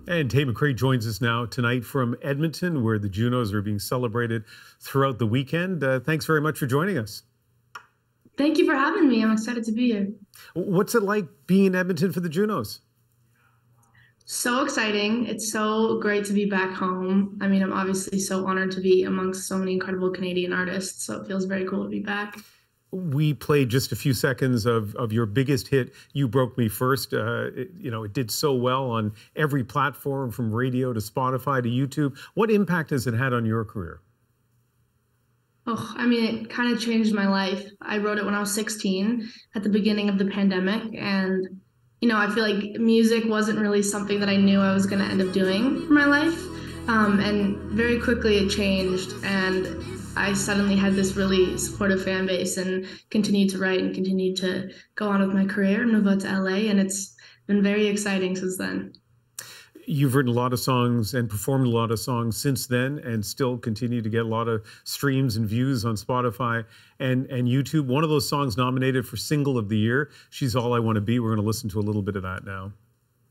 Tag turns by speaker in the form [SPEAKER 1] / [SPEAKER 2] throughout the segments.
[SPEAKER 1] And Tate McRae joins us now tonight from Edmonton, where the Junos are being celebrated throughout the weekend. Thanks very much for joining us.
[SPEAKER 2] Thank you for having me. I'm excited to be here.
[SPEAKER 1] What's it like being in Edmonton for the Junos?
[SPEAKER 2] So exciting. It's so great to be back home. I mean, I'm obviously so honored to be amongst so many incredible Canadian artists, so it feels very cool to be back.
[SPEAKER 1] We played just a few seconds of your biggest hit, You Broke Me First. It did so well on every platform, from radio to Spotify to YouTube. What impact has it had on your career?
[SPEAKER 2] Oh, I mean, it kind of changed my life. I wrote it when I was 16 at the beginning of the pandemic. And, I feel like music wasn't really something that I knew I was going to end up doing for my life. And very quickly it changed. And I suddenly had this really supportive fan base and continued to write and continued to go on with my career and move out to LA. And it's been very exciting since then.
[SPEAKER 1] You've written a lot of songs and performed a lot of songs since then, and still continue to get a lot of streams and views on Spotify and YouTube. One of those songs nominated for Single of the Year, She's All I Want to Be. We're going to listen to a little bit of that now.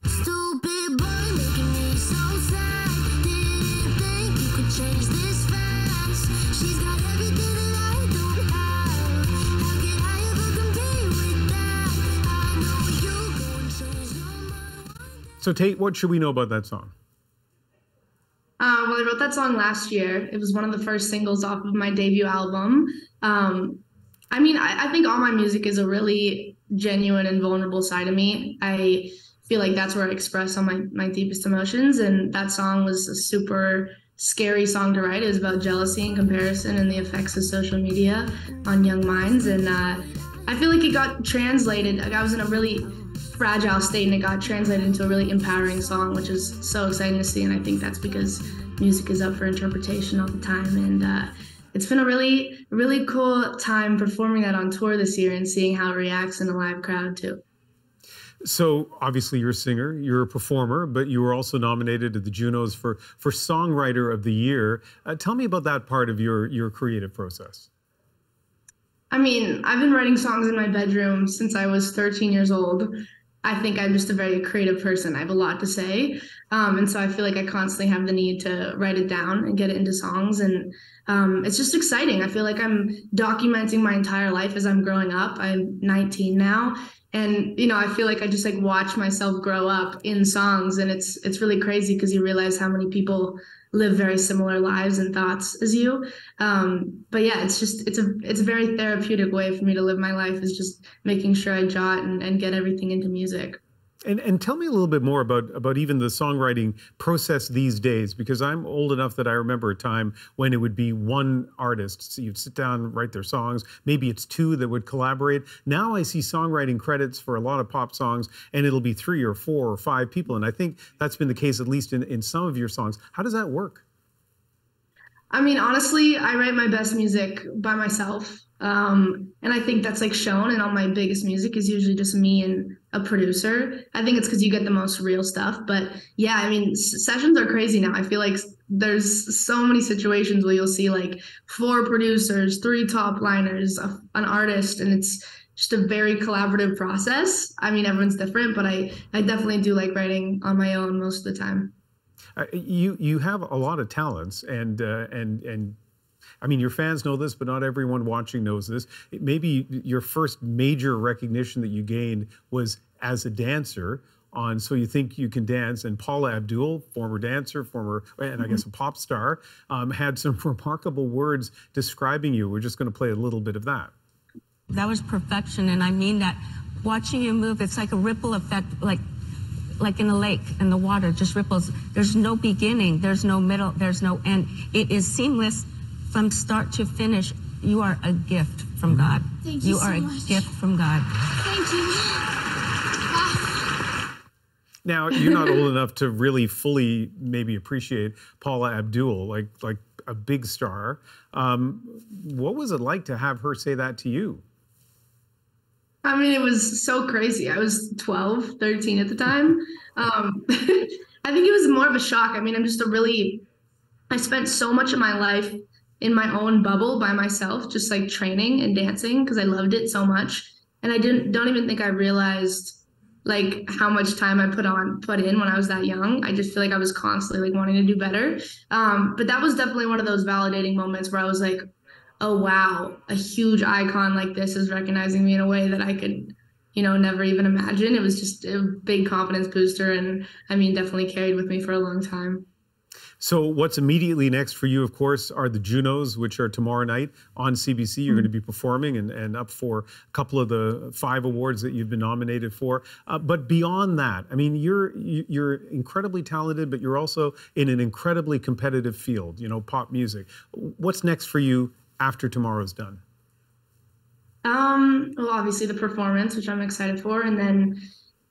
[SPEAKER 3] Stupid boy, making me so sad. Didn't think you could change this fast. She's got everything that I don't have. How could I ever compete with that? I know you gon' change your mind.
[SPEAKER 1] So Tate, what should we know about that song?
[SPEAKER 2] Well, I wrote that song last year. It was one of the first singles off of my debut album. I think all my music is a really genuine and vulnerable side of me. I feel like that's where I express all my deepest emotions. And that song was a super scary song to write. It was about jealousy and comparison and the effects of social media on young minds. And I feel like it got translated. Like, I was in a really fragile state, and it got translated into a really empowering song, which is so exciting to see. And I think that's because music is up for interpretation all the time. And it's been a really, really cool time performing that on tour this year and seeing how it reacts in a live crowd too.
[SPEAKER 1] So obviously you're a singer, you're a performer, but you were also nominated at the Junos for Songwriter of the Year. Tell me about that part of your creative process.
[SPEAKER 2] I mean, I've been writing songs in my bedroom since I was 13 years old. I think I'm just a very creative person. I have a lot to say. And so I feel like I constantly have the need to write it down and get it into songs. And it's just exciting. I feel like I'm documenting my entire life as I'm growing up. I'm 19 now. And, I feel like I just watch myself grow up in songs. And it's really crazy because you realize how many people live very similar lives and thoughts as you. But yeah, it's a very therapeutic way for me to live my life, is just making sure I jot and get everything into music.
[SPEAKER 1] And tell me a little bit more about even the songwriting process these days, because I'm old enough that I remember a time when it would be one artist. So you'd sit down, write their songs. Maybe it's two that would collaborate. Now I see songwriting credits for a lot of pop songs, and it'll be 3 or 4 or 5 people. And I think that's been the case, at least in some of your songs. How does that work?
[SPEAKER 2] I mean, honestly, I write my best music by myself. And I think that's shown in all my biggest music is usually just me and a producer. I think it's because you get the most real stuff. But yeah, I mean, sessions are crazy now. I feel like there's so many situations where you'll see 4 producers, 3 top liners, an artist, and it's just a very collaborative process. I mean, everyone's different, but I definitely do like writing on my own most of the time.
[SPEAKER 1] You have a lot of talents, and I mean, your fans know this, but not everyone watching knows this. Maybe your first major recognition that you gained was as a dancer on So You Think You Can Dance, and Paula Abdul, former dancer, and I guess a pop star, had some remarkable words describing you. We're just going to play a little bit of that.
[SPEAKER 4] That was perfection, and I mean that. Watching you move, it's like a ripple effect, like in a lake, and the water just ripples. There's no beginning, there's no middle, there's no end. It is seamless from start to finish. You are a gift from God.
[SPEAKER 3] Thank you so much.
[SPEAKER 4] You are a gift from God.
[SPEAKER 3] Thank you.
[SPEAKER 1] Now, you're not old enough to really fully maybe appreciate Paula Abdul, like a big star. What was it like to have her say that to you?
[SPEAKER 2] I mean, it was so crazy. I was 12, 13 at the time. I think it was more of a shock. I mean, I spent so much of my life in my own bubble by myself, just training and dancing because I loved it so much. And I don't even think I realized, like how much time I put in when I was that young. I just feel like I was constantly like wanting to do better. But that was definitely one of those validating moments where I was like, oh wow, a huge icon like this is recognizing me in a way that I could, never even imagine. It was just a big confidence booster, and I mean, definitely carried with me for a long time.
[SPEAKER 1] So what's immediately next for you, of course, are the Junos, which are tomorrow night on CBC. You're going to be performing and up for a couple of the 5 awards that you've been nominated for. But beyond that, I mean, you're incredibly talented, but you're also in an incredibly competitive field, pop music. What's next for you after tomorrow's done?
[SPEAKER 2] Well, obviously the performance, which I'm excited for, and then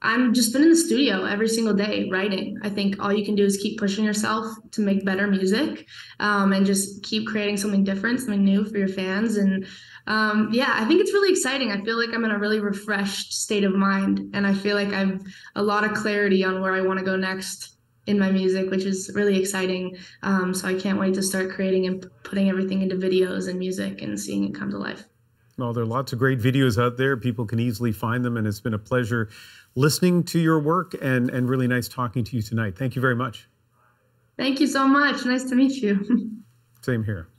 [SPEAKER 2] I'm just been in the studio every single day writing. I think all you can do is keep pushing yourself to make better music, and just keep creating something different, something new for your fans. And yeah, I think it's really exciting. I feel like I'm in a really refreshed state of mind, and I feel like I've a lot of clarity on where I want to go next in my music, which is really exciting. So I can't wait to start creating and putting everything into videos and music and seeing it come to life.
[SPEAKER 1] Well, there are lots of great videos out there. People can easily find them, and it's been a pleasure listening to your work and really nice talking to you tonight. Thank you very much.
[SPEAKER 2] Thank you so much. Nice to meet you.
[SPEAKER 1] Same here.